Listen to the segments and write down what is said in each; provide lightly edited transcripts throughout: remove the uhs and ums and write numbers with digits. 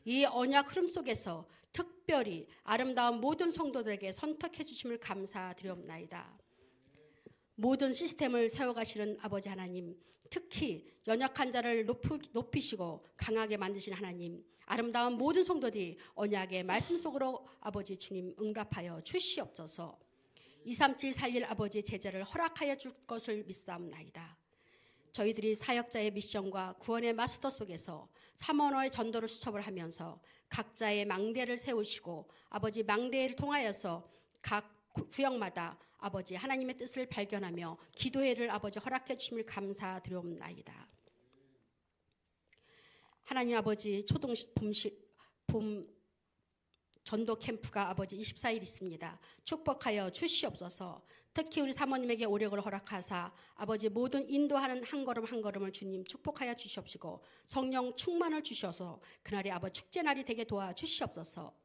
이 언약 흐름 속에서 특별히 아름다운 모든 성도들에게 선택해 주심을 감사드리옵나이다. 모든 시스템을 세워가시는 아버지 하나님, 특히 연약한 자를 높이시고 강하게 만드신 하나님, 아름다운 모든 성도들이 언약의 말씀 속으로 아버지 주님 응답하여 주시옵소서. 23741 아버지의 제자를 허락하여 줄 것을 믿사옵나이다. 저희들이 사역자의 미션과 구원의 마스터 속에서 3원어의 전도를 수첩을 하면서 각자의 망대를 세우시고 아버지 망대를 통하여서 각 구역마다 아버지 하나님의 뜻을 발견하며 기도회를 아버지 허락해 주심을 감사드리옵나이다. 하나님 아버지 봄 전도 캠프가 아버지 24일 있습니다. 축복하여 주시옵소서. 특히 우리 사모님에게 오력을 허락하사 아버지 모든 인도하는 한 걸음 한 걸음을 주님 축복하여 주시옵시고 성령 충만을 주셔서 그날이 아버지 축제날이 되게 도와주시옵소서.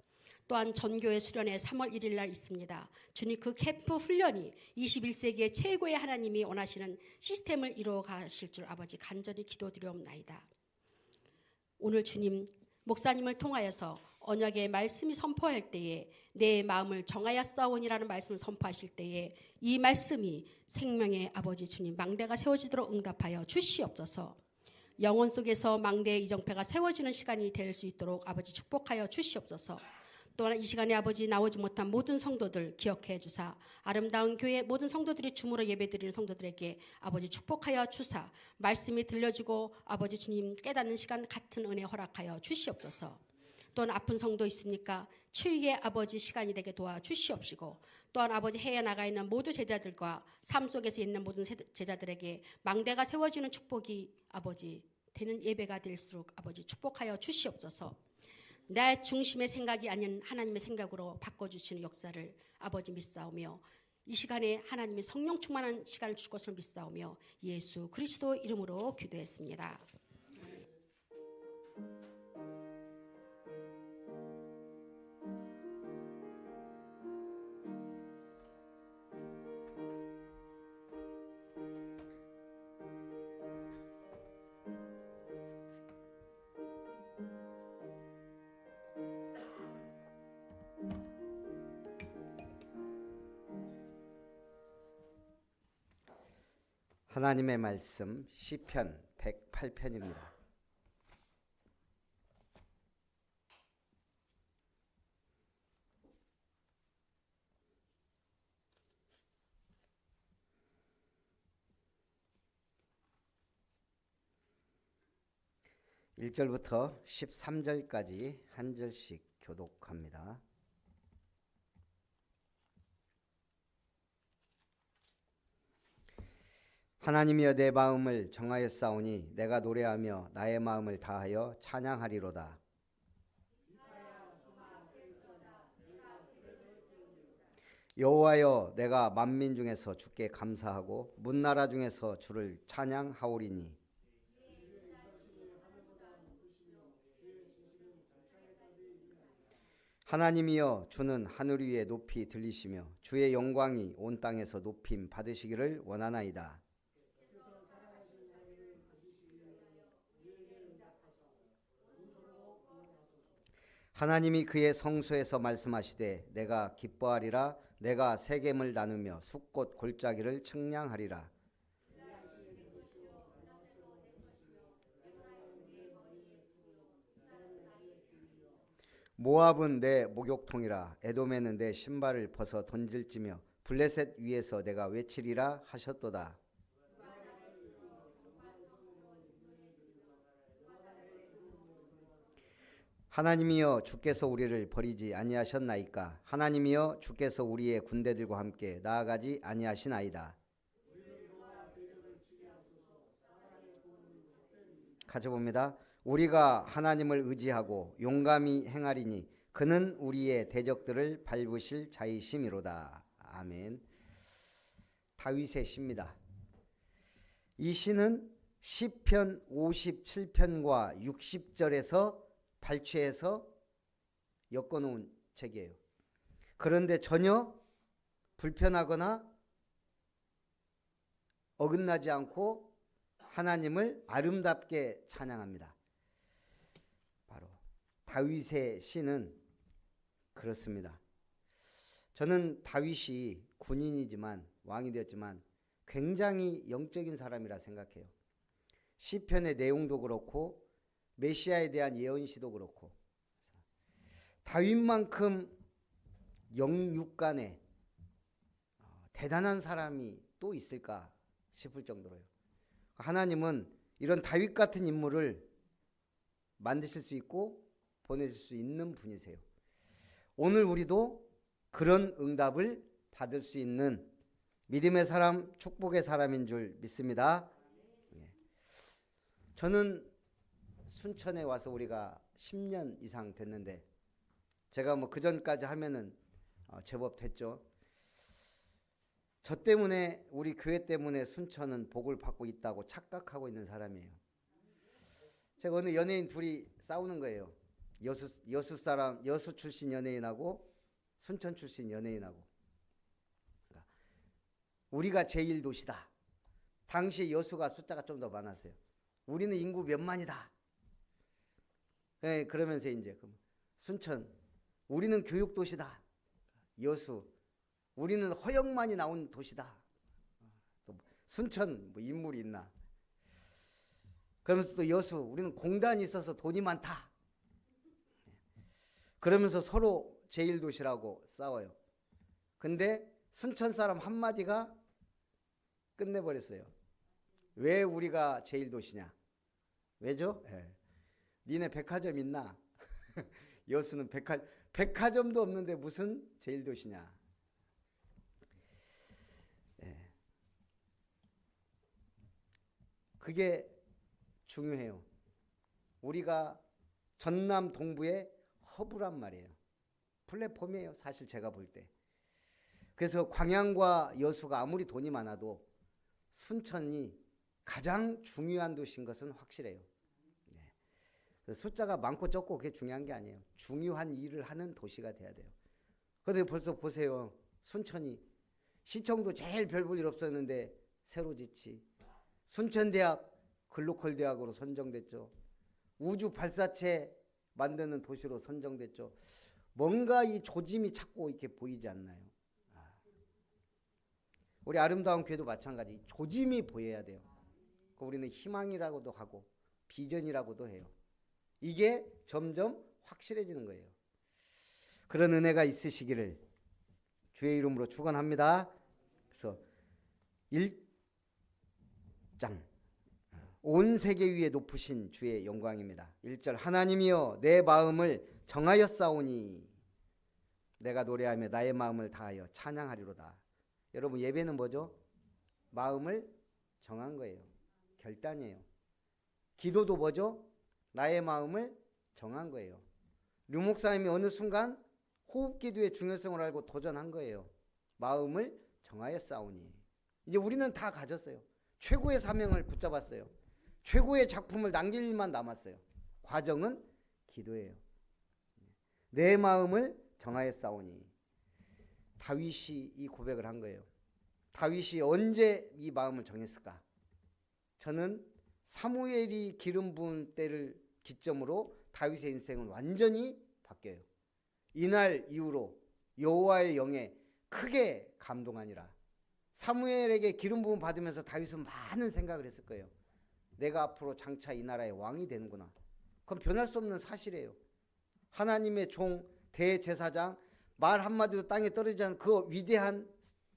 또한 전교회 수련회 3월 1일 날 있습니다. 주님 그 캠프 훈련이 21세기의 최고의 하나님이 원하시는 시스템을 이루어 가실 줄 아버지 간절히 기도드리옵나이다. 오늘 주님 목사님을 통하여서 언약의 말씀이 선포할 때에 내 마음을 정하여 싸우니라는 말씀을 선포하실 때에 이 말씀이 생명의 아버지 주님 망대가 세워지도록 응답하여 주시옵소서. 영혼 속에서 망대의 이정패가 세워지는 시간이 될 수 있도록 아버지 축복하여 주시옵소서. 또한 이 시간에 아버지 나오지 못한 모든 성도들 기억해 주사 아름다운 교회 모든 성도들이 줌으로 예배드리는 성도들에게 아버지 축복하여 주사 말씀이 들려주고 아버지 주님 깨닫는 시간 같은 은혜 허락하여 주시옵소서. 또한 아픈 성도 있습니까? 치유의 아버지 시간이 되게 도와주시옵시고 또한 아버지 해외 나가 있는 모든 제자들과 삶 속에서 있는 모든 제자들에게 망대가 세워지는 축복이 아버지 되는 예배가 될수록 아버지 축복하여 주시옵소서. 내 중심의 생각이 아닌 하나님의 생각으로 바꿔주시는 역사를 아버지 믿사오며 이 시간에 하나님의 성령 충만한 시간을 줄 것을 믿사오며 예수 그리스도 이름으로 기도했습니다. 하나님의 말씀 시편 108편입니다. (1절부터) (13절까지) 한 절씩 교독합니다. 하나님이여 내 마음을 정하였사오니 내가 노래하며 나의 마음을 다하여 찬양하리로다. 여호와여 내가 만민 중에서 주께 감사하고 문나라 중에서 주를 찬양하오리니 하나님이여 주는 하늘 위에 높이 들리시며 주의 영광이 온 땅에서 높임 받으시기를 원하나이다. 하나님이 그의 성소에서 말씀하시되 내가 기뻐하리라. 내가 세겜을 나누며 숫꽃 골짜기를 측량하리라. 모압은 내 목욕통이라. 에돔에는 내 신발을 벗어 던질지며 블레셋 위에서 내가 외치리라 하셨도다. 하나님이여 주께서 우리를 버리지 아니하셨나이까. 하나님이여 주께서 우리의 군대들과 함께 나아가지 아니하시나이다. 가져봅니다. 우리가 하나님을 의지하고 용감히 행하리니 그는 우리의 대적들을 밟으실 자이심이로다. 아멘. 다윗의 시입니다. 이 시는 시편 57편과 60절에서 발췌해서 엮어놓은 책이에요. 그런데 전혀 불편하거나 어긋나지 않고 하나님을 아름답게 찬양합니다. 바로 다윗의 시는 그렇습니다. 저는 다윗이 군인이지만 왕이 되었지만 굉장히 영적인 사람이라 생각해요. 시편의 내용도 그렇고 메시아에 대한 예언시도 그렇고 다윗만큼 영육간에 대단한 사람이 또 있을까 싶을 정도로요. 하나님은 이런 다윗 같은 인물을 만드실 수 있고 보내실 수 있는 분이세요. 오늘 우리도 그런 응답을 받을 수 있는 믿음의 사람, 축복의 사람인 줄 믿습니다. 저는 순천에 와서 우리가 10년 이상 됐는데 제가 뭐 그전까지 하면은 제법 됐죠. 저 때문에 우리 교회 때문에 순천은 복을 받고 있다고 착각하고 있는 사람이에요. 제가 어느 연예인 둘이 싸우는 거예요. 여수 출신 연예인하고 순천 출신 연예인하고. 우리가 제1도시다. 당시 여수가 숫자가 좀 더 많았어요. 우리는 인구 몇만이다. 네, 그러면서 이제 순천 우리는 교육도시다. 여수 우리는 허영만이 나온 도시다. 또 순천 뭐 인물이 있나. 그러면서 또 여수 우리는 공단이 있어서 돈이 많다. 그러면서 서로 제1도시라고 싸워요. 근데 순천 사람 한마디가 끝내버렸어요. 왜 우리가 제1도시냐? 왜죠? 니네 백화점 있나? 여수는 백화점도 없는데 무슨 제1도시냐? 그게 중요해요. 우리가 전남 동부의 허브란 말이에요. 플랫폼이에요. 사실 제가 볼 때. 그래서 광양과 여수가 아무리 돈이 많아도 순천이 가장 중요한 도시인 것은 확실해요. 숫자가 많고 적고 그게 중요한 게 아니에요. 중요한 일을 하는 도시가 돼야 돼요. 그런데 벌써 보세요. 순천이 시청도 제일 별 볼 일 없었는데 새로 짓지. 순천대학 글로컬 대학으로 선정됐죠. 우주 발사체 만드는 도시로 선정됐죠. 뭔가 이 조짐이 자꾸 이렇게 보이지 않나요? 우리 아름다운 교회도 마찬가지. 조짐이 보여야 돼요. 우리는 희망이라고도 하고 비전이라고도 해요. 이게 점점 확실해지는 거예요. 그런 은혜가 있으시기를 주의 이름으로 축원합니다. 그래서 1장 온 세계 위에 높으신 주의 영광입니다. 1절 하나님이여 내 마음을 정하였사오니 내가 노래하며 나의 마음을 다하여 찬양하리로다. 여러분 예배는 뭐죠? 마음을 정한 거예요. 결단이에요. 기도도 뭐죠? 나의 마음을 정한 거예요. 류 목사님이 어느 순간 호흡기도의 중요성을 알고 도전한 거예요. 마음을 정하였사오니. 이제 우리는 다 가졌어요. 최고의 사명을 붙잡았어요. 최고의 작품을 남길 일만 남았어요. 과정은 기도예요. 내 마음을 정하였사오니. 다윗이 이 고백을 한 거예요. 다윗이 언제 이 마음을 정했을까? 저는 사무엘이 기름 부은 때를 기점으로 다윗의 인생은 완전히 바뀌어요. 이날 이후로 여호와의 영에 크게 감동하니라. 사무엘에게 기름 부음 받으면서 다윗은 많은 생각을 했을 거예요. 내가 앞으로 장차 이 나라의 왕이 되는구나. 그건 변할 수 없는 사실이에요. 하나님의 종 대제사장 말 한마디도 땅에 떨어지지 않은 그 위대한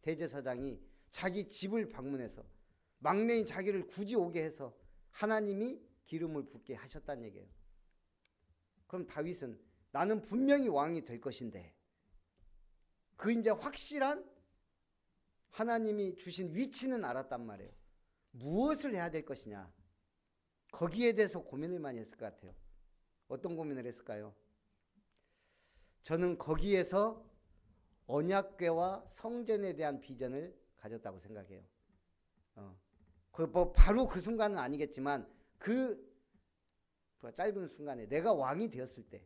대제사장이 자기 집을 방문해서 막내인 자기를 굳이 오게 해서 하나님이 기름을 붓게 하셨다는 얘기예요. 그럼 다윗은 나는 분명히 왕이 될 것인데 그 이제 확실한 하나님이 주신 위치는 알았단 말이에요. 무엇을 해야 될 것이냐? 거기에 대해서 고민을 많이 했을 것 같아요. 어떤 고민을 했을까요? 저는 거기에서 언약궤와 성전에 대한 비전을 가졌다고 생각해요. 바로 그 순간은 아니겠지만 그 짧은 순간에 내가 왕이 되었을 때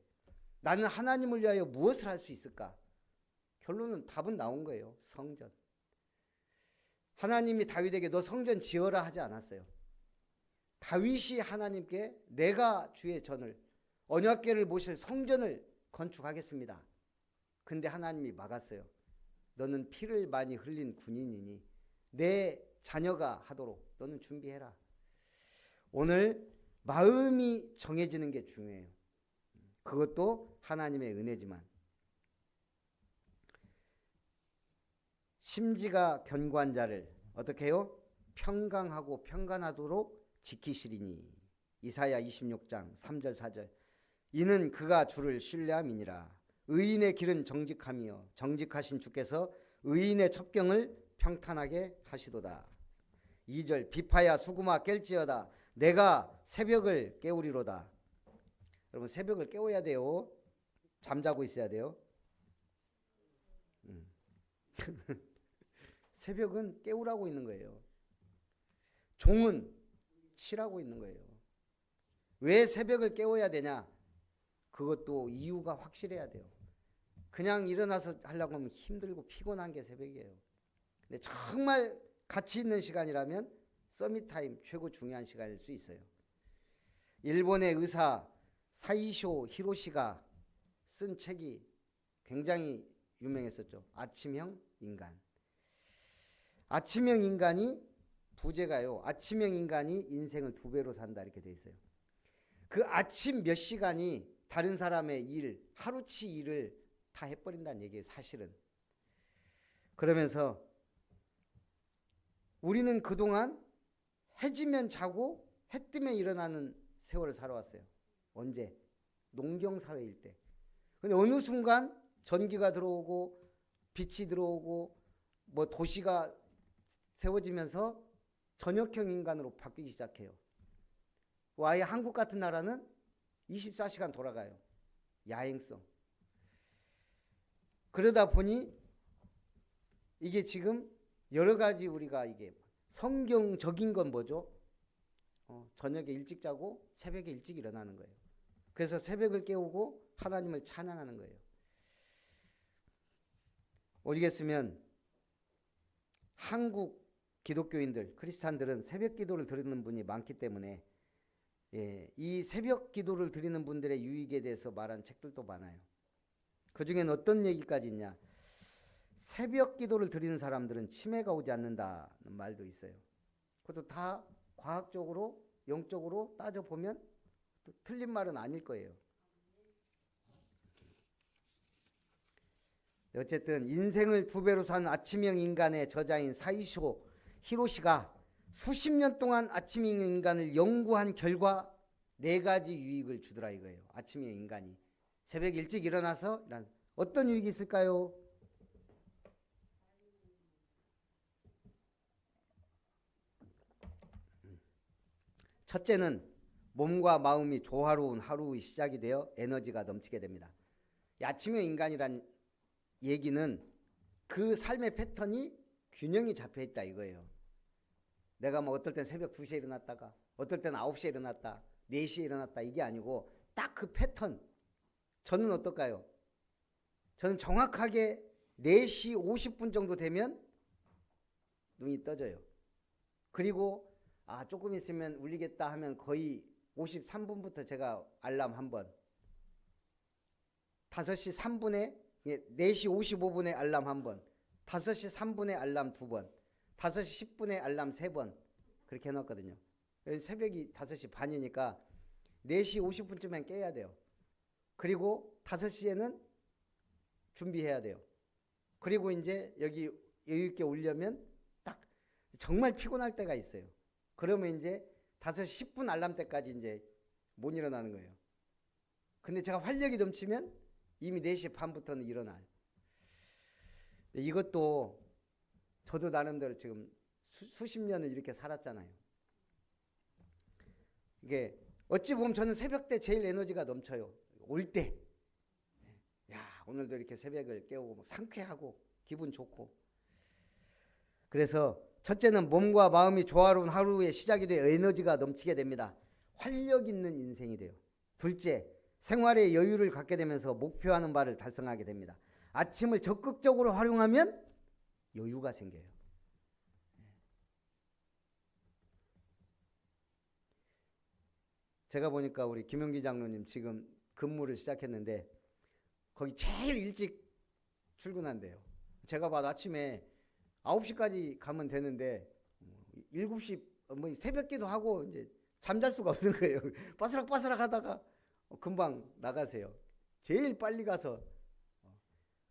나는 하나님을 위하여 무엇을 할 수 있을까? 결론은 답은 나온 거예요. 성전. 하나님이 다윗에게 너 성전 지어라 하지 않았어요. 다윗이 하나님께 내가 주의 전을 언약궤를 모실 성전을 건축하겠습니다. 근데 하나님이 막았어요. 너는 피를 많이 흘린 군인이니 내 자녀가 하도록 너는 준비해라. 오늘 마음이 정해지는 게 중요해요. 그것도 하나님의 은혜지만 심지가 견고한 자를 어떻게 해요? 평강하고 평간하도록 지키시리니. 이사야 26장 3절 4절. 이는 그가 주를 신뢰함이니라. 의인의 길은 정직함이요 정직하신 주께서 의인의 첩경을 평탄하게 하시도다. 2절. 비파야 수구마 깰지어다. 내가 새벽을 깨우리로다. 여러분 새벽을 깨워야 돼요. 잠자고 있어야 돼요. 새벽은 깨우라고 있는 거예요. 종은 치라고 있는 거예요. 왜 새벽을 깨워야 되냐? 그것도 이유가 확실해야 돼요. 그냥 일어나서 하려고 하면 힘들고 피곤한 게 새벽이에요. 근데 정말 가치 있는 시간이라면 서밋타임 최고 중요한 시간일 수 있어요. 일본의 의사 사이쇼 히로시가 쓴 책이 굉장히 유명했었죠. 아침형 인간. 아침형 인간이 부제가요. 아침형 인간이 인생을 2배로 산다 이렇게 돼 있어요. 그 아침 몇 시간이 다른 사람의 일, 하루치 일을 다 해버린다는 얘기예요. 사실은. 그러면서 우리는 그동안 해 지면 자고 해 뜨면 일어나는 세월을 살아왔어요. 언제? 농경사회일 때. 근데 어느 순간 전기가 들어오고 빛이 들어오고 뭐 도시가 세워지면서 저녁형 인간으로 바뀌기 시작해요. 아예 한국 같은 나라는 24시간 돌아가요. 야행성. 그러다 보니 이게 지금 여러 가지 우리가 이게 성경적인 건 뭐죠? 저녁에 일찍 자고 새벽에 일찍 일어나는 거예요. 그래서 새벽을 깨우고 하나님을 찬양하는 거예요. 오죽했으면 한국 기독교인들, 크리스찬들은 새벽 기도를 드리는 분이 많기 때문에 이 새벽 기도를 드리는 분들의 유익에 대해서 말한 책들도 많아요. 그 중에는 어떤 얘기까지 있냐? 새벽 기도를 드리는 사람들은 치매가 오지 않는다는 말도 있어요. 그것도 다 과학적으로 영적으로 따져보면 틀린 말은 아닐 거예요. 어쨌든 인생을 2배로 산 아침형 인간의 저자인 사이쇼 히로시가 수십 년 동안 아침형 인간을 연구한 결과 4가지 유익을 주더라 이거예요. 아침형 인간이 새벽 일찍 일어나서 어떤 유익이 있을까요? 첫째는 몸과 마음이 조화로운 하루의 시작이 되어 에너지가 넘치게 됩니다. 아침형 인간이란 얘기는 그 삶의 패턴이 균형이 잡혀 있다 이거예요. 내가 뭐 어떨 땐 새벽 2시에 일어났다가 어떨 땐 9시에 일어났다 4시에 일어났다 이게 아니고 딱 그 패턴. 저는 어떨까요? 저는 정확하게 4시 50분 정도 되면 눈이 떠져요. 그리고 조금 있으면 울리겠다 하면 거의 53분부터 제가 알람 한 번, 5시 3분에 4시 55분에 알람 한 번, 5시 3분에 알람 2번, 5시 10분에 알람 3번 그렇게 해놨거든요. 새벽이 5시 반이니까 4시 50분쯤엔 깨야 돼요. 그리고 5시에는 준비해야 돼요. 그리고 이제 여기 여유있게 오려면 딱 정말 피곤할 때가 있어요. 그러면 이제 5시 10분 알람 때까지 이제 못 일어나는 거예요. 근데 제가 활력이 넘치면 이미 4시 반부터는 일어나요. 이것도 저도 나름대로 지금 수십 년을 이렇게 살았잖아요. 이게 어찌 보면 저는 새벽 때 제일 에너지가 넘쳐요. 올 때. 야, 오늘도 이렇게 새벽을 깨우고 상쾌하고 기분 좋고. 그래서 첫째는 몸과 마음이 조화로운 하루의 시작이 되어 에너지가 넘치게 됩니다. 활력 있는 인생이 돼요. 둘째, 생활에 여유를 갖게 되면서 목표하는 바를 달성하게 됩니다. 아침을 적극적으로 활용하면 여유가 생겨요. 제가 보니까 우리 김용기 장로님 지금 근무를 시작했는데 거기 제일 일찍 출근한대요. 제가 봐도 아침에 9시까지 가면 되는데 7시 뭐 새벽기도 하고 이제 잠잘 수가 없는 거예요. 바스락바스락 하다가 금방 나가세요. 제일 빨리 가서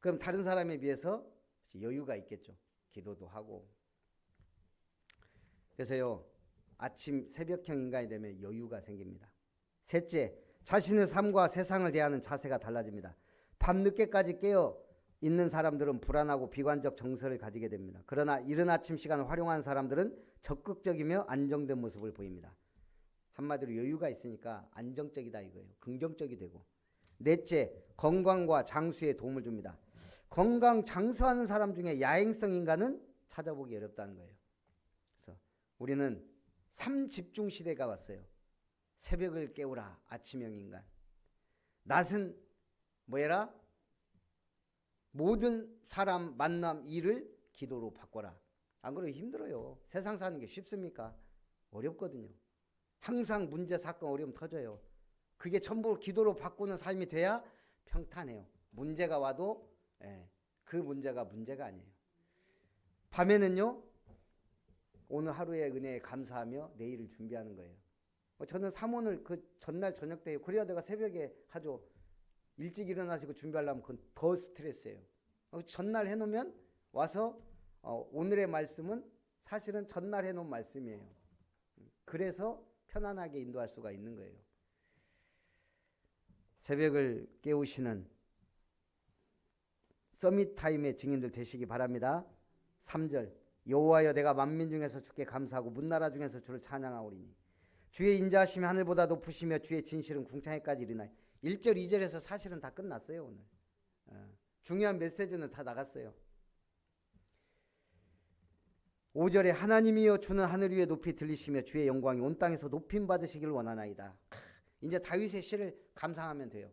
그럼 다른 사람에 비해서 여유가 있겠죠. 기도도 하고. 그래서요, 아침 새벽형 인간이 되면 여유가 생깁니다. 셋째, 자신의 삶과 세상을 대하는 자세가 달라집니다. 밤늦게까지 깨어 있는 사람들은 불안하고 비관적 정서를 가지게 됩니다. 그러나 이른 아침 시간을 활용한 사람들은 적극적이며 안정된 모습을 보입니다. 한마디로 여유가 있으니까 안정적이다 이거예요. 긍정적이 되고. 넷째, 건강과 장수에 도움을 줍니다. 건강 장수하는 사람 중에 야행성 인간은 찾아보기 어렵다는 거예요. 그래서 우리는 삼집중 시대가 왔어요. 새벽을 깨우라 아침형 인간. 낮은 뭐해라? 모든 사람 만남 일을 기도로 바꿔라. 안 그래도 힘들어요. 세상 사는 게 쉽습니까? 어렵거든요. 항상 문제 사건 어려움 터져요. 그게 전부 기도로 바꾸는 삶이 돼야 평탄해요. 문제가 와도 그 문제가 아니에요. 밤에는요, 오늘 하루의 은혜에 감사하며 내일을 준비하는 거예요. 저는 사모를 그 전날 저녁 때 그래야 내가 새벽에 하죠. 일찍 일어나시고 준비하려면 그건 더 스트레스예요. 전날 해놓으면 와서 오늘의 말씀은 사실은 전날 해놓은 말씀이에요. 그래서 편안하게 인도할 수가 있는 거예요. 새벽을 깨우시는 서밋 타임의 증인들 되시기 바랍니다. 3절, 여호와여 내가 만민 중에서 주께 감사하고 문나라 중에서 주를 찬양하오리니 주의 인자하심이 하늘보다 높으시며 주의 진실은 궁창에까지 이르나이. 1절 2절에서 사실은 다 끝났어요. 오늘 중요한 메시지는 다 나갔어요. 5절에 하나님이여 주는 하늘 위에 높이 들리시며 주의 영광이 온 땅에서 높임 받으시길 원하나이다. 이제 다윗의 시를 감상하면 돼요.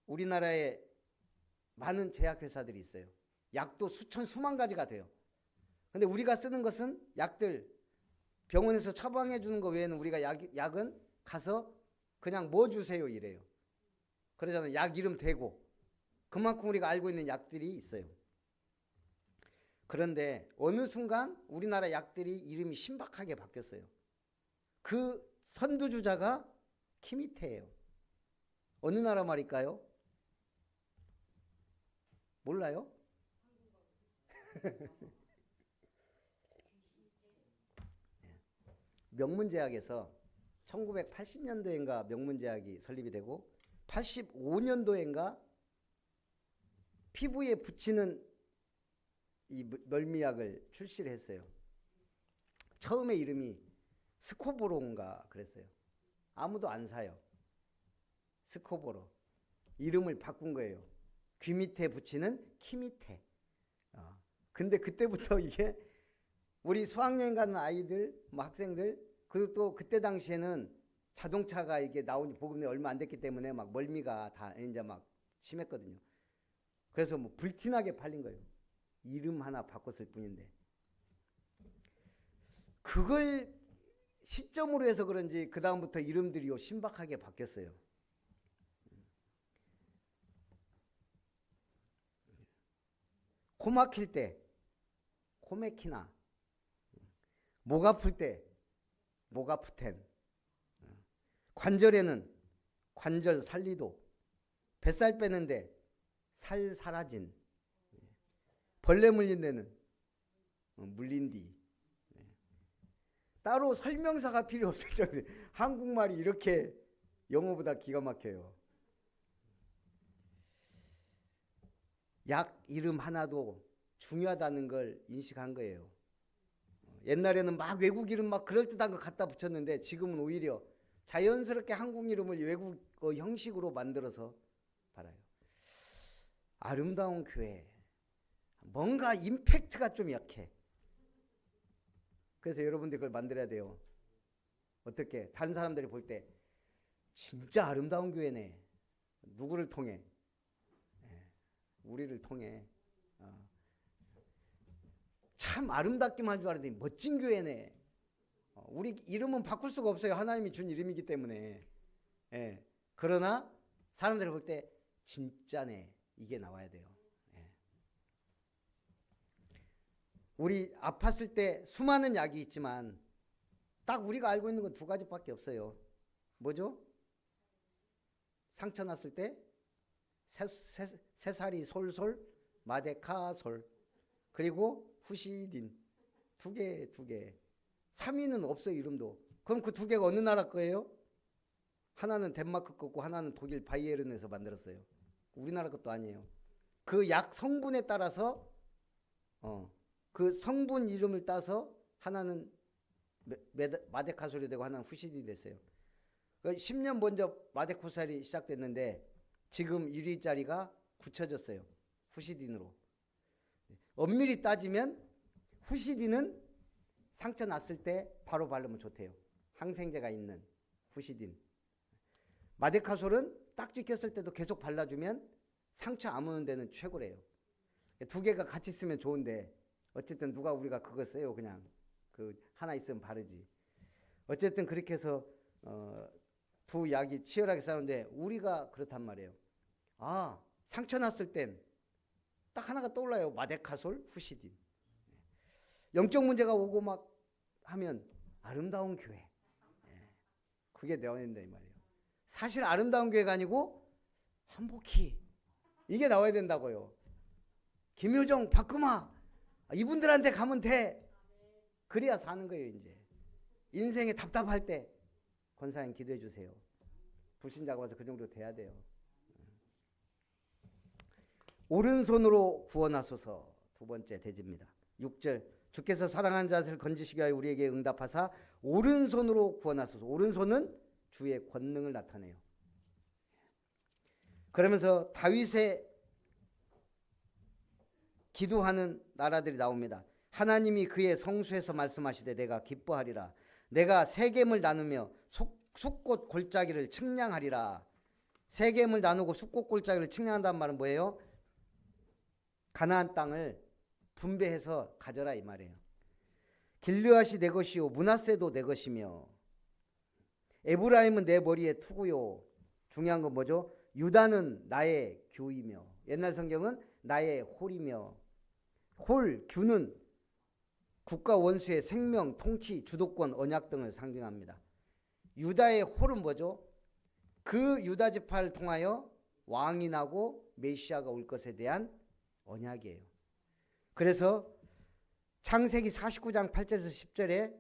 우리나라에 많은 제약회사들이 있어요. 약도 수천 수만 가지가 돼요. 근데 우리가 쓰는 것은 약들 병원에서 처방해 주는 거 외에는 우리가 약은 가서 그냥 뭐 주세요 이래요. 그러잖아요. 약 이름 대고. 그만큼 우리가 알고 있는 약들이 있어요. 그런데 어느 순간 우리나라 약들이 이름이 신박하게 바뀌었어요. 그 선두주자가 키미테예요. 어느 나라 말일까요? 몰라요? 명문제약에서 1980년도인가 명문제약이 설립이 되고 85년도인가 피부에 붙이는 이 멀미약을 출시를 했어요. 처음에 이름이 스코보로인가 그랬어요. 아무도 안 사요. 스코보로. 이름을 바꾼 거예요. 귀 밑에 붙이는 키미테. 근데 그때부터 이게 우리 수학여행 가는 아이들, 뭐 학생들, 그리고 또 그때 당시에는 자동차가 이게 나온 지 보급이 얼마 안 됐기 때문에 막 멀미가 다 이제 막 심했거든요. 그래서 뭐 불티나게 팔린 거예요. 이름 하나 바꿨을 뿐인데. 그걸 시점으로 해서 그런지 그 다음부터 이름들이 신박하게 바뀌었어요. 코 막힐 때 코메키나, 목 아플 때 목아프텐, 관절에는 관절 살리도, 뱃살 빼는데 살 사라진, 벌레 물린 데는 물린디. 따로 설명서가 필요 없을 정도로 한국말이 이렇게 영어보다 기가 막혀요. 약 이름 하나도 중요하다는 걸 인식한 거예요. 옛날에는 막 외국 이름 막 그럴듯한 거 갖다 붙였는데 지금은 오히려 자연스럽게 한국 이름을 외국 형식으로 만들어서 팔아요. 아름다운 교회. 뭔가 임팩트가 좀 약해. 그래서 여러분들이 그걸 만들어야 돼요. 어떻게? 다른 사람들이 볼 때 진짜 아름다운 교회네. 누구를 통해? 우리를 통해. 참 아름답기만 한 줄 알았더니 멋진 교회네. 우리 이름은 바꿀 수가 없어요. 하나님이 준 이름이기 때문에. 예. 그러나 사람들이 볼 때 진짜네 이게 나와야 돼요. 예. 우리 아팠을 때 수많은 약이 있지만 딱 우리가 알고 있는 건 두 가지밖에 없어요. 뭐죠? 상처 났을 때 새살이 솔솔 마데카솔 그리고 후시딘 두 개. 3위는 없어요. 이름도. 그럼 그 두 개가 어느 나라 거예요? 하나는 덴마크 거고 하나는 독일 바이에른에서 만들었어요. 우리나라 것도 아니에요. 그 약 성분에 따라서 그 성분 이름을 따서 하나는 마데카솔이 되고 하나는 후시딘이 됐어요. 10년 먼저 마데카솔이 시작됐는데 지금 1위짜리가 굳혀졌어요. 후시딘으로. 엄밀히 따지면 후시딘은 상처 났을 때 바로 바르면 좋대요. 항생제가 있는 후시딘. 마데카솔은 딱지 꼈을 때도 계속 발라주면 상처 아무는 데는 최고래요. 두 개가 같이 쓰면 좋은데 어쨌든 누가 우리가 그거 써요. 그냥 그 하나 있으면 바르지. 어쨌든 그렇게 해서 두 약이 치열하게 싸우는데 우리가 그렇단 말이에요. 아, 상처 났을 땐 딱 하나가 떠올라요. 마데카솔, 후시딘. 영적 문제가 오고 막 하면 아름다운 교회. 그게 나와야 된다 이 말이에요. 사실 아름다운 교회가 아니고 한복희 이게 나와야 된다고요. 김효정, 박금화 이분들한테 가면 돼. 그래야 사는 거예요. 이제 인생에 답답할 때 권사님 기도해 주세요. 불신자가 와서 그 정도 돼야 돼요. 오른손으로 구원하소서. 두 번째 대지입니다. 6절 주께서 사랑하는 자를 건지시기 위하여 우리에게 응답하사 오른손으로 구원하소서. 오른손은 주의 권능을 나타내요. 그러면서 다윗의 기도하는 나라들이 나옵니다. 하나님이 그의 성수에서 말씀하시되 내가 기뻐하리라. 내가 세겜을 나누며 숫꽃 골짜기를 측량하리라. 세겜을 나누고 숫꽃 골짜기를 측량한다는 말은 뭐예요? 가나안 땅을 분배해서 가져라 이 말이에요. 길르앗이 내 것이요 므낫세도 내 것이며 에브라임은 내 머리에 투구요. 중요한 건 뭐죠? 유다는 나의 규이며 옛날 성경은 나의 홀이며 홀, 규는 국가 원수의 생명, 통치, 주도권, 언약 등을 상징합니다. 유다의 홀은 뭐죠? 그 유다 지파를 통하여 왕이 나고 메시아가 올 것에 대한 언약이에요. 그래서 창세기 49장 8절에서 10절에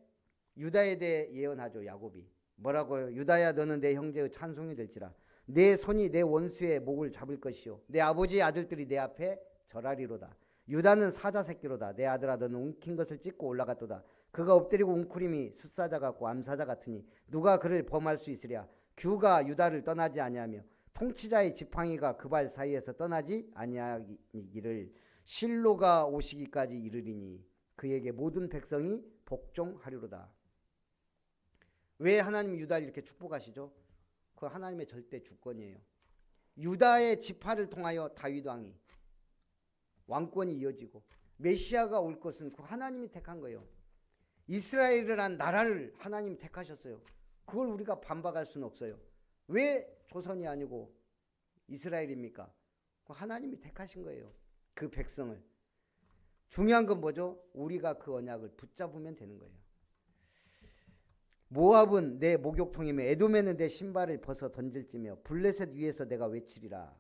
유다에 대해 예언하죠. 야곱이 뭐라고요? 유다야 너는 내 형제의 찬송이 될지라. 내 손이 내 원수의 목을 잡을 것이요 내 아버지의 아들들이 내 앞에 절하리로다. 유다는 사자 새끼로다. 내 아들아 너는 움킨 것을 찢고 올라갔도다. 그가 엎드리고 웅크림이 숫사자 같고 암사자 같으니 누가 그를 범할 수 있으랴. 규가 유다를 떠나지 아니하며 통치자의 지팡이가 그 발 사이에서 떠나지 아니하기를 실로가 오시기까지 이르리니 그에게 모든 백성이 복종하리로다. 왜 하나님이 유다를 이렇게 축복하시죠? 그 하나님의 절대 주권이에요. 유다의 지파를 통하여 다윗 왕이 왕권이 이어지고 메시아가 올 것은 그 하나님이 택한 거예요. 이스라엘이란 나라를 하나님이 택하셨어요. 그걸 우리가 반박할 수는 없어요. 왜 조선이 아니고 이스라엘입니까? 그 하나님이 택하신 거예요. 그 백성을. 중요한 건 뭐죠? 우리가 그 언약을 붙잡으면 되는 거예요. 모압은 내 목욕통이며 에돔에는 내 신발을 벗어 던질지며 블레셋 위에서 내가 외치리라.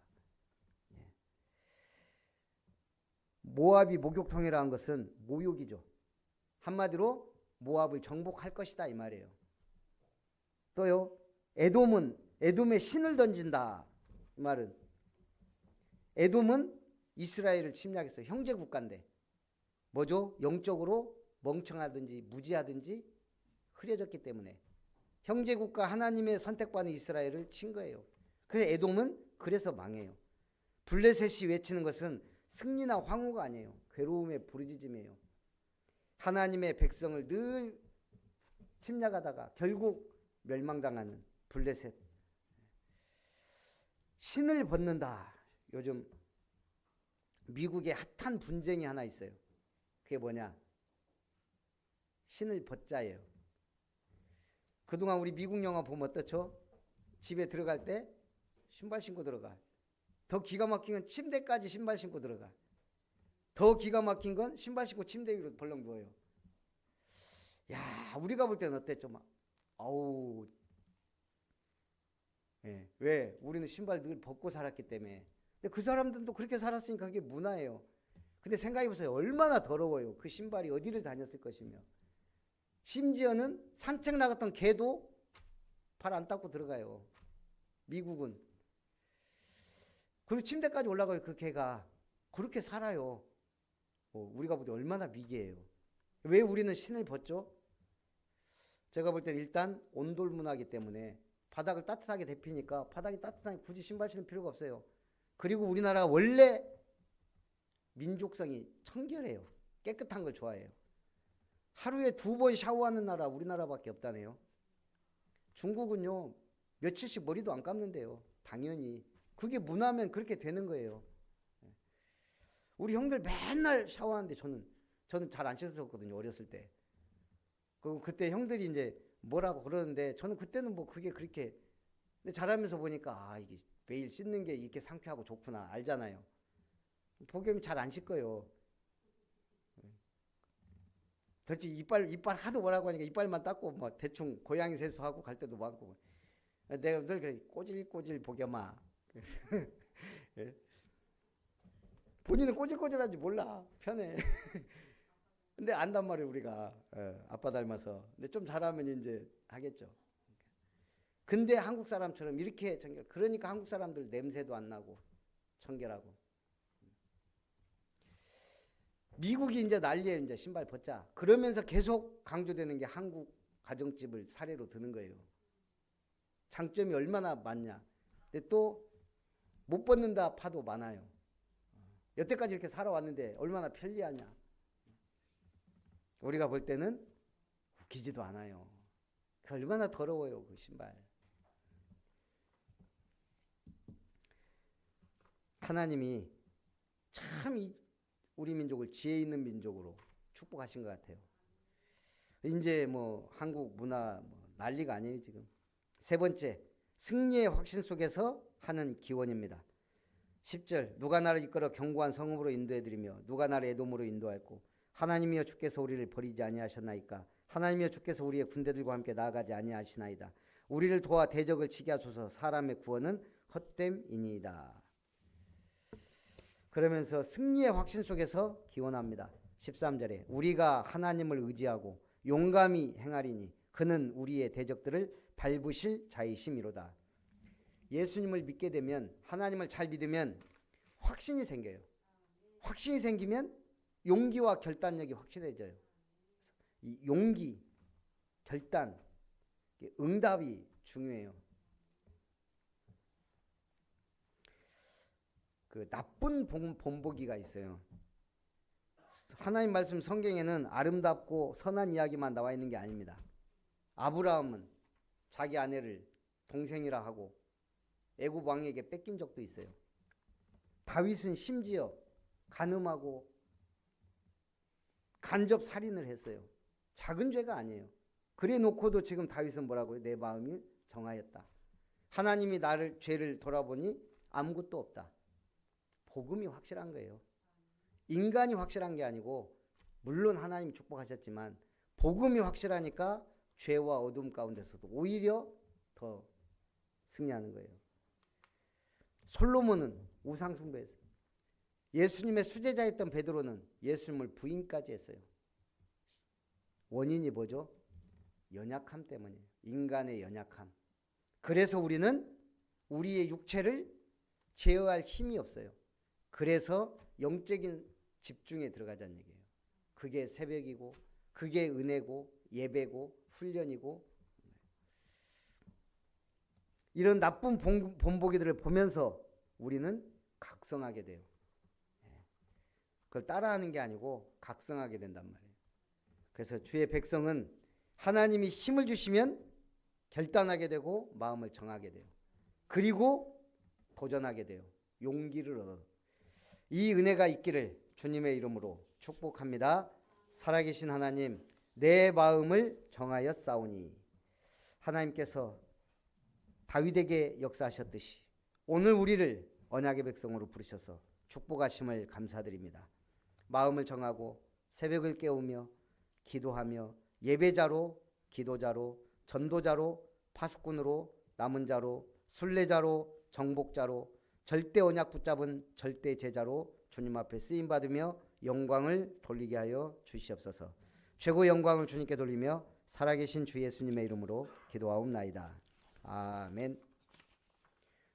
모압이 목욕통이라는 것은 모욕이죠. 한마디로 모압을 정복할 것이다 이 말이에요. 또요, 에돔은 에돔에 신을 던진다 이 말은 에돔은 이스라엘을 침략했어요. 형제 국가인데 뭐죠? 영적으로 멍청하든지 무지하든지 흐려졌기 때문에 형제 국가 하나님의 선택받은 이스라엘을 친 거예요. 그래서 에돔은 그래서 망해요. 블레셋이 외치는 것은 승리나 황후가 아니에요. 괴로움의 부르짖음이에요. 하나님의 백성을 늘 침략하다가 결국 멸망당하는 블레셋. 신을 벗는다. 요즘 미국에 핫한 분쟁이 하나 있어요. 그게 뭐냐? 신을 벗자예요. 그동안 우리 미국 영화 보면 어떻죠? 집에 들어갈 때 신발 신고 들어가. 더 기가 막힌 건 침대까지 신발 신고 들어가. 더 기가 막힌 건 신발 신고 침대 위로 벌렁 누워요. 야, 우리가 볼 때는 어땠죠? 막, 아우. 예, 왜? 우리는 신발 늘 벗고 살았기 때문에. 근데 그 사람들도 그렇게 살았으니까 그게 문화예요. 근데 생각해보세요. 얼마나 더러워요. 그 신발이 어디를 다녔을 것이며. 심지어는 산책 나갔던 개도 발 안 닦고 들어가요. 미국은. 그리고 침대까지 올라가요. 그 개가. 그렇게 살아요. 우리가 볼 때 얼마나 미개해요. 왜 우리는 신을 벗죠? 제가 볼 때는 일단 온돌 문화이기 때문에 바닥을 따뜻하게 데피니까 바닥이 따뜻하니 굳이 신발 신을 필요가 없어요. 그리고 우리나라가 원래 민족성이 청결해요. 깨끗한 걸 좋아해요. 하루에 2번 샤워하는 나라 우리나라밖에 없다네요. 중국은요 며칠씩 머리도 안 감는데요. 당연히 그게 문화면 그렇게 되는 거예요. 우리 형들 맨날 샤워하는데 저는 잘 안 씻었거든요. 어렸을 때. 그때 형들이 이제 뭐라고 그러는데 저는 그때는 뭐 그게 그렇게. 근데 자라면서 보니까 아 이게 매일 씻는 게 이렇게 상쾌하고 좋구나 알잖아요. 복염이 잘 안 씻어요. 솔직히 이빨 하도 뭐라고 하니까 이빨만 닦고 뭐 대충 고양이 세수하고 갈 때도 많고. 내가 늘 그래 꼬질꼬질 복염아. 예? 본인은 꼬질꼬질한지 몰라. 편해. 근데 안단 말이에요 우리가. 아빠 닮아서. 근데 좀 잘하면 이제 하겠죠. 근데 한국 사람처럼 이렇게 청결. 그러니까 한국 사람들 냄새도 안 나고 청결하고. 미국이 이제 난리예요. 이제 신발 벗자. 그러면서 계속 강조되는 게 한국 가정집을 사례로 드는 거예요. 장점이 얼마나 많냐. 근데 또 못 벗는다 파도 많아요. 여태까지 이렇게 살아왔는데 얼마나 편리하냐. 우리가 볼 때는 웃기지도 않아요. 얼마나 더러워요 그 신발. 하나님이 참 우리 민족을 지혜 있는 민족으로 축복하신 것 같아요. 이제 뭐 한국 문화 난리가 아니에요 지금. 세 번째, 승리의 확신 속에서 하는 기원입니다. 10절, 누가 나를 이끌어 견고한 성읍으로 인도해드리며 누가 나를 에돔으로 인도하였고 하나님이여 주께서 우리를 버리지 아니하셨나이까. 하나님이여 주께서 우리의 군대들과 함께 나아가지 아니하시나이다. 우리를 도와 대적을 치게 하소서. 사람의 구원은 헛됨이니이다. 그러면서 승리의 확신 속에서 기원합니다. 13절에 우리가 하나님을 의지하고 용감히 행하리니 그는 우리의 대적들을 밟으실 자이심이로다. 예수님을 믿게 되면 하나님을 잘 믿으면 확신이 생겨요. 확신이 생기면 용기와 결단력이 확실해져요. 이 용기, 결단, 응답이 중요해요. 그 나쁜 본보기가 있어요. 하나님 말씀 성경에는 아름답고 선한 이야기만 나와 있는 게 아닙니다. 아브라함은 자기 아내를 동생이라 하고 애굽 왕에게 뺏긴 적도 있어요. 다윗은 심지어 간음하고 간접 살인을 했어요. 작은 죄가 아니에요. 그래 놓고도 지금 다윗은 뭐라고요? 내 마음이 정하였다. 하나님이 나를 죄를 돌아보니 아무것도 없다. 복음이 확실한 거예요. 인간이 확실한 게 아니고 물론 하나님이 축복하셨지만 복음이 확실하니까 죄와 어둠 가운데서도 오히려 더 승리하는 거예요. 솔로몬은 우상 숭배했어요. 예수님의 수제자였던 베드로는 예수님을 부인까지 했어요. 원인이 뭐죠? 연약함 때문이에요. 인간의 연약함. 그래서 우리는 우리의 육체를 제어할 힘이 없어요. 그래서 영적인 집중에 들어가자는 얘기예요. 그게 새벽이고 그게 은혜고 예배고 훈련이고 이런 나쁜 본보기들을 보면서 우리는 각성하게 돼요. 그걸 따라하는 게 아니고 각성하게 된단 말이에요. 그래서 주의 백성은 하나님이 힘을 주시면 결단하게 되고 마음을 정하게 돼요. 그리고 도전하게 돼요. 용기를 얻어. 이 은혜가 있기를 주님의 이름으로 축복합니다. 살아계신 하나님, 내 마음을 정하여 싸우니 하나님께서 다윗에게 역사하셨듯이 오늘 우리를 언약의 백성으로 부르셔서 축복하심을 감사드립니다. 마음을 정하고 새벽을 깨우며 기도하며 예배자로, 기도자로, 전도자로, 파수꾼으로, 남은 자로, 순례자로, 정복자로, 절대 언약 붙잡은 절대 제자로 주님 앞에 쓰임 받으며 영광을 돌리게 하여 주시옵소서. 최고 영광을 주님께 돌리며 살아계신 주 예수님의 이름으로 기도하옵나이다. 아멘.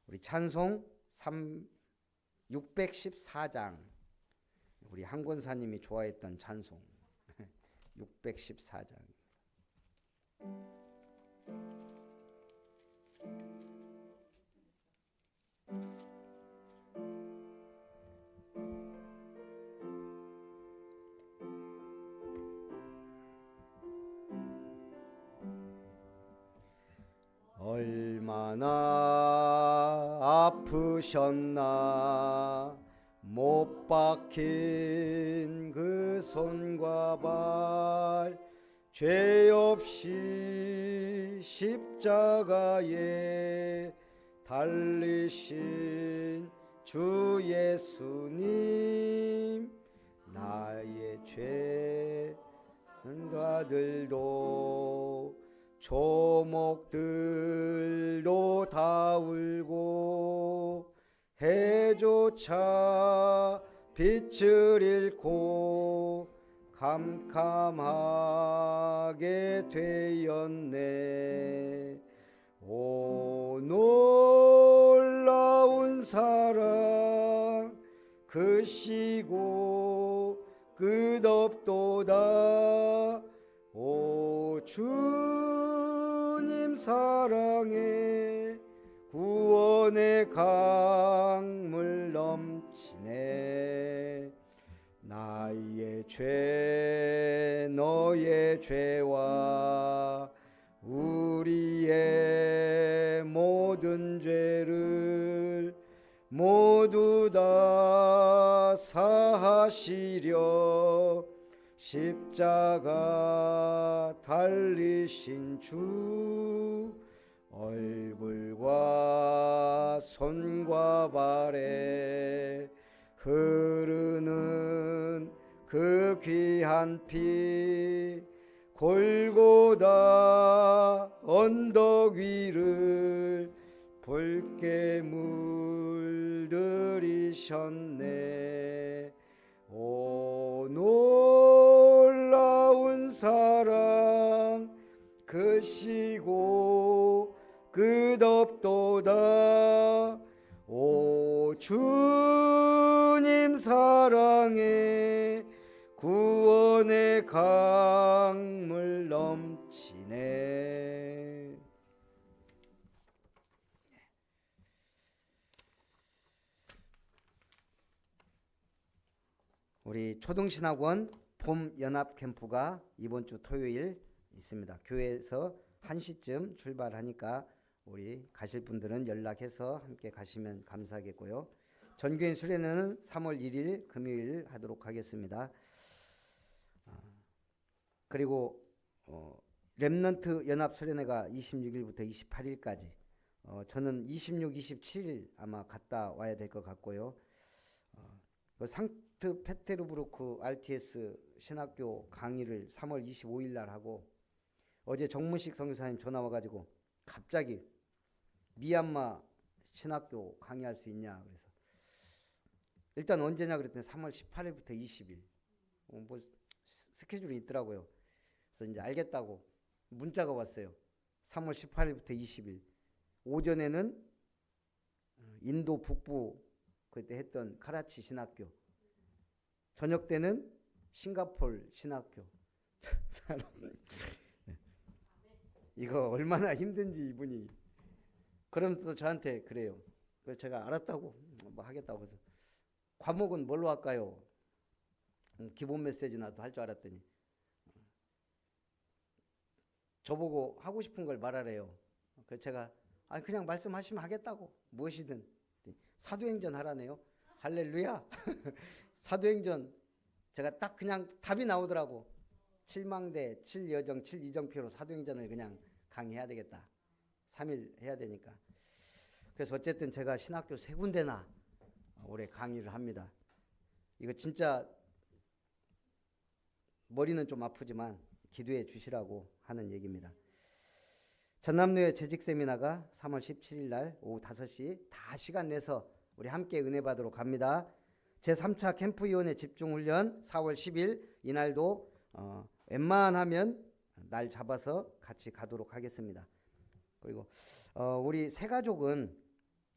우리 찬송 614장, 우리 한 권사님이 좋아했던 찬송 614장. 얼마나 아프셨나 못 박힌 그 손과 발, 죄 없이 십자가에 달리신 주 예수님, 나의 죄 가들도 조목들도 다 울고 해조차 빛을 잃고 캄캄하게 되었네. 오 놀라운 사랑 크시고 끝없도다. 오 주님 사랑에 구원의 강물 넘치네. 나의 죄 너의 죄와 우리의 모든 죄를 모두 다 사하시려 십자가 달리신 주, 얼굴과 손과 발에 흐르는 그 귀한 피, 골고다 언덕 위를 붉게 물들이셨네. 오 놀라운 사랑 크시고 끝없도다. 오 주님 사랑에 구원의 강물 넘치네. 우리 초등신학원 봄 연합 캠프가 이번 주 토요일 있습니다. 교회에서 1시쯤 출발하니까 우리 가실 분들은 연락해서 함께 가시면 감사하겠고요. 전교인 수련회는 3월 1일 금요일 하도록 하겠습니다. 그리고 렘넌트 연합 수련회가 26일부터 28일까지, 저는 26, 27일 아마 갔다 와야 될 것 같고요. 상트 페테르부르크 RTS 신학교 강의를 3월 25일 날 하고, 어제 정문식 선교사님 전화 와가지고 갑자기 미얀마 신학교 강의할 수 있냐 그래서 일단 언제냐 그랬더니 3월 18일부터 20일 뭐 스케줄이 있더라고요. 그래서 이제 알겠다고 문자가 왔어요. 3월 18일부터 20일 오전에는 인도 북부 그때 했던 카라치 신학교, 저녁 때는 싱가폴 신학교. 이거 얼마나 힘든지 이분이. 그러면서 저한테 그래요. 그래서 제가 알았다고 뭐 하겠다고 해서 과목은 뭘로 할까요? 기본 메시지나도 할 줄 알았더니 저보고 하고 싶은 걸 말하래요. 그래서 제가 그냥 말씀하시면 하겠다고, 무엇이든. 사도행전 하라네요. 할렐루야. 사도행전 제가 딱 그냥 답이 나오더라고. 7망대, 7여정, 7이정표로 사도행전을 그냥 강의해야 되겠다. 3일 해야 되니까. 그래서 어쨌든 제가 신학교 3군데나 올해 강의를 합니다. 이거 진짜 머리는 좀 아프지만 기도해 주시라고 하는 얘기입니다. 전남로의 재직 세미나가 3월 17일 날 오후 5시 다 시간 내서 우리 함께 은혜 받으러 갑니다. 제3차 캠프위원회 집중훈련 4월 10일 이날도 웬만하면 날 잡아서 같이 가도록 하겠습니다. 그리고 우리 새가족은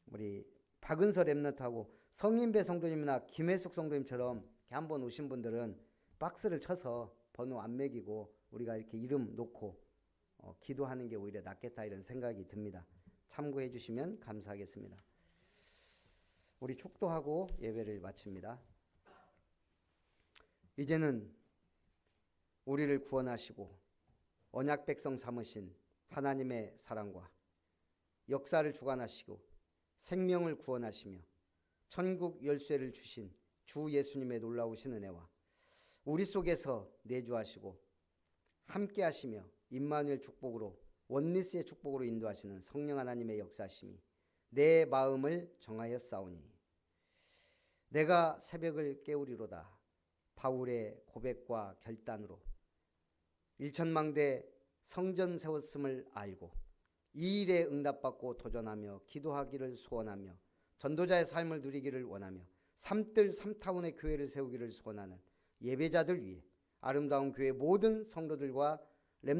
우리 박은서 랩런트하고 성인배 성도님이나 김혜숙 성도님처럼 이렇게 한번 오신 분들은 박스를 쳐서 번호 안 매기고 우리가 이렇게 이름 놓고 기도하는 게 오히려 낫겠다 이런 생각이 듭니다. 참고해 주시면 감사하겠습니다. 우리 축도하고 예배를 마칩니다. 이제는 우리를 구원하시고 언약 백성 삼으신 하나님의 사랑과 역사를 주관하시고 생명을 구원하시며 천국 열쇠를 주신 주 예수님의 놀라우신 은혜와 우리 속에서 내주하시고 함께 하시며 임마누엘 축복으로 원리스의 축복으로 인도하시는 성령 하나님의 역사심이 내 마음을 정하여 싸우니 내가 새벽을 깨우리로다. 바울의 고백과 결단으로 일천망대 성전 세웠음을 알고 이 일에 응답받고 도전하며 기도하기를 소원하며 전도자의 삶을 누리기를 원하며 삼뜰 삼타운의 교회를 세우기를 소원하는 예배자들 위해 아름다운 교회 모든 성도들과